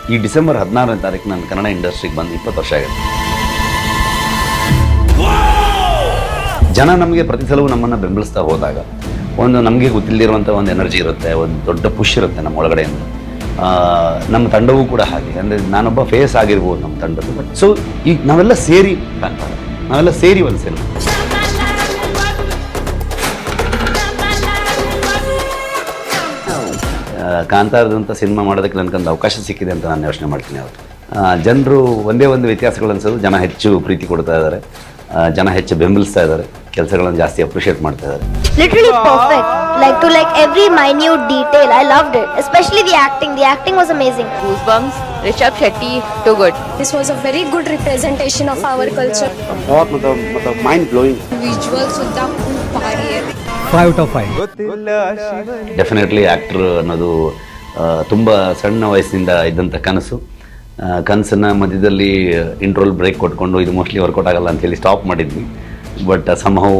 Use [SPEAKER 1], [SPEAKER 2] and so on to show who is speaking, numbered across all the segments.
[SPEAKER 1] ಈ ಡಿಸೆಂಬರ್ 16ನೇ ತಾರೀಕು ನಾನು ಕನ್ನಡ ಇಂಡಸ್ಟ್ರಿಗೆ ಬಂದು 20 ವರ್ಷ ಆಗಿದೆ. ಜನ ನಮಗೆ ಪ್ರತಿ ಸಲವೂ ನಮ್ಮನ್ನು ಬೆಂಬಲಿಸ್ತಾ ಹೋದಾಗ ಒಂದು ನಮಗೆ ಗೊತ್ತಿಲ್ಲದಿರುವಂಥ ಒಂದು ಎನರ್ಜಿ ಇರುತ್ತೆ, ಒಂದು ದೊಡ್ಡ ಪುಷ್ ಇರುತ್ತೆ ನಮ್ಮ ಒಳಗಡೆಯಿಂದ. ನಮ್ಮ ತಂಡವೂ ಕೂಡ ಹಾಗೆ, ಅಂದರೆ ನಾನೊಬ್ಬ ಫೇಸ್ ಆಗಿರ್ಬೋದು ನಮ್ಮ ತಂಡದ್ದು. ಬಟ್ ಸೊ ಈಗ ನಾವೆಲ್ಲ ಸೇರಿ ಕಾಣ್ತಾರೆ, ನಾವೆಲ್ಲ ಸೇರಿ ಒಂದು ಸಿನಿಮಾ. ಕಾಂತಾರದಂಥ ಸಿನಿಮಾ ಮಾಡೋದಕ್ಕೆ ನನಗೊಂದು ಅವಕಾಶ ಸಿಕ್ಕಿದೆ ಅಂತ ನಾನು ಯೋಚನೆ ಮಾಡ್ತೀನಿ. ಅವರು ಜನರು ಒಂದೇ ಒಂದು ವ್ಯತ್ಯಾಸಗಳು ಅನ್ಸೋದು, ಜನ ಹೆಚ್ಚು ಪ್ರೀತಿ ಕೊಡ್ತಾ ಇದ್ದಾರೆ, ಜನ ಹೆಚ್ಚು ಬೆಂಬಲಿಸ್ತಾ ಇದ್ದಾರೆ, ಕೆಲಸಗಳನ್ನು ಜಾಸ್ತಿ ಅಪ್ರಿಷಿಯೇಟ್ ಮಾಡ್ತಾ ಇದ್ದಾರೆ.
[SPEAKER 2] Literally perfect. Like every minute detail. I loved it. Especially the acting. The acting was amazing.
[SPEAKER 3] Goosebumps. Rishabh Shetty, too good.
[SPEAKER 4] This was a very good representation of our culture.
[SPEAKER 5] बहुत मतलब mind blowing.
[SPEAKER 4] Visuals सुद्धा खूप भारी आहेत.
[SPEAKER 6] 5 out of 5.
[SPEAKER 1] Definitely actor ಅನ್ನೋದು ತುಂಬ ಸಣ್ಣ ವಯಸ್ಸಿನಿಂದ ಇದ್ದಂಥ ಕನಸು. ಕನಸನ್ನು ಮಧ್ಯದಲ್ಲಿ ಇಂಟ್ರೋಲ್ ಬ್ರೇಕ್ ಕೊಟ್ಕೊಂಡು ಇದು ಮೋಸ್ಟ್ಲಿ ವರ್ಕೌಟ್ ಆಗಲ್ಲ ಅಂತೇಳಿ ಸ್ಟಾಪ್ ಮಾಡಿದ್ವಿ. ಬಟ್ ಸಮ್ಹೌ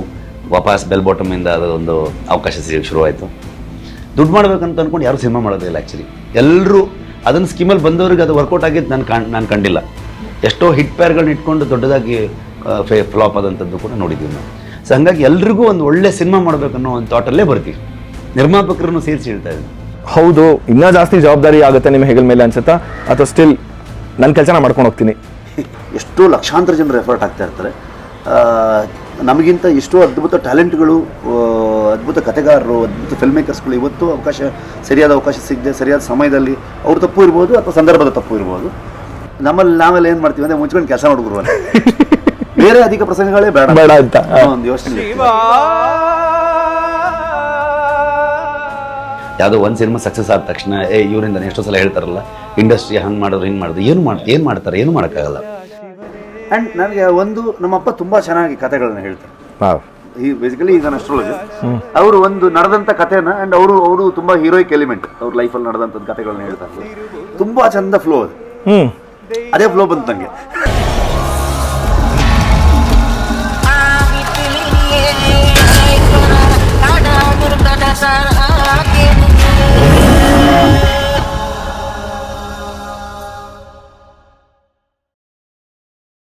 [SPEAKER 1] ವಾಪಸ್ ಬೆಲ್ ಬಾಟಮಿಂದ ಅದೊಂದು ಅವಕಾಶ ಸಿಗೋಕ್ಕೆ ಶುರುವಾಯಿತು. ದುಡ್ಡು ಮಾಡಬೇಕಂತ ಅಂದ್ಕೊಂಡು ಯಾರೂ ಸಿನಿಮಾ ಮಾಡೋದಿಲ್ಲ ಆ್ಯಕ್ಚುಲಿ. ಎಲ್ಲರೂ ಅದನ್ನು ಸ್ಕೀಮಲ್ಲಿ ಬಂದವ್ರಿಗೆ ಅದು ವರ್ಕೌಟ್ ಆಗಿದ್ದು ನಾನು ಕಂಡಿಲ್ಲ. ಎಷ್ಟೋ ಹಿಟ್ ಪ್ಯಾರ್ಗಳನ್ನ ಇಟ್ಕೊಂಡು ದೊಡ್ಡದಾಗಿ ಫ್ಲಾಪ್ ಆದಂಥದ್ದು ಕೂಡ ನೋಡಿದ್ದೀವಿ ನಾವು. ಸೊ ಹಾಗಾಗಿ ಎಲ್ರಿಗೂ ಒಂದು ಒಳ್ಳೆ ಸಿನಿಮಾ ಮಾಡಬೇಕನ್ನೋ ಒಂದು ಥಾಟಲ್ಲೇ ಬರ್ತೀವಿ. ನಿರ್ಮಾಪಕರನ್ನು ಸೇರಿಸಿ ಹೇಳ್ತಾ ಇದ್ದೀವಿ.
[SPEAKER 7] ಹೌದು, ಇನ್ನೂ ಜಾಸ್ತಿ ಜವಾಬ್ದಾರಿ ಆಗುತ್ತೆ ನಿಮ್ಮ ಹೆಗಲ ಮೇಲೆ ಅನ್ಸುತ್ತಾ, ಅಥವಾ ಸ್ಟಿಲ್ ನನ್ನ ಕೆಲಸನ ಮಾಡ್ಕೊಂಡು ಹೋಗ್ತೀನಿ?
[SPEAKER 5] ಎಷ್ಟೋ ಲಕ್ಷಾಂತರ ಜನರು ಎಫರ್ಟ್ ಆಗ್ತಾ ಇರ್ತಾರೆ. ನಮಗಿಂತ ಎಷ್ಟೋ ಅದ್ಭುತ ಟ್ಯಾಲೆಂಟ್ಗಳು, ಅದ್ಭುತ ಕಥೆಗಾರರು, ಅದ್ಭುತ ಫಿಲ್ಮ್ ಮೇಕರ್ಸ್ಗಳು ಇವತ್ತು ಸರಿಯಾದ ಅವಕಾಶ ಸಿಗದೆ ಸರಿಯಾದ ಸಮಯದಲ್ಲಿ ಅವ್ರ ತಪ್ಪು ಇರ್ಬೋದು ಅಥವಾ ಸಂದರ್ಭದ ತಪ್ಪು ಇರ್ಬೋದು. ನಾವೆಲ್ಲ ಏನು ಮಾಡ್ತೀವಿ ಅಂದರೆ ಮುಂಚ್ಕೊಂಡು ಕೆಲಸ ನೋಡಿದ್ರು ಬೇರೆ ಅಧಿಕ ಪ್ರಸಂಗಗಳೇ ಬೇಡ
[SPEAKER 7] ಅಂತ
[SPEAKER 5] ಒಂದು ಯೋಚನೆ.
[SPEAKER 1] ಯಾವುದೋ ಒಂದು ಸಿನಿಮಾ ಸಕ್ಸಸ್ ಆದ ತಕ್ಷಣ ಇವರಿಂದ ಎಷ್ಟೋ ಸಲ ಹೇಳ್ತಾರಲ್ಲ, ಇಂಡಸ್ಟ್ರಿ ಹಂಗೆ ಮಾಡೋದು ಹಿಂಗೆ ಮಾಡೋದು, ಏನು ಮಾಡ್ತಾರೆ, ಏನು ಮಾಡೋಕ್ಕಾಗಲ್ಲ.
[SPEAKER 5] ಆ್ಯಂಡ್ ನನಗೆ ಒಂದು ನಮ್ಮಪ್ಪ ತುಂಬ ಚೆನ್ನಾಗಿ ಕಥೆಗಳನ್ನ ಹೇಳ್ತಾರೆ. ಈ ಬೇಸಿಕಲಿ ಈಗ ಅಸ್ಟ್ರಾಲಜರ್, ಅವರು ಒಂದು ನಡೆದಂಥ ಕಥೆನ ಆ್ಯಂಡ್ ಅವರು ತುಂಬ ಹೀರೋಯಿಕ್ ಎಲಿಮೆಂಟ್ ಅವ್ರ ಲೈಫಲ್ಲಿ ನಡೆದಂಥ ಕಥೆಗಳನ್ನ ಹೇಳ್ತಾರೆ. ತುಂಬ ಚಂದ ಫ್ಲೋ ಅದು. ಅದೇ ಫ್ಲೋ ಬಂತು ನನಗೆ.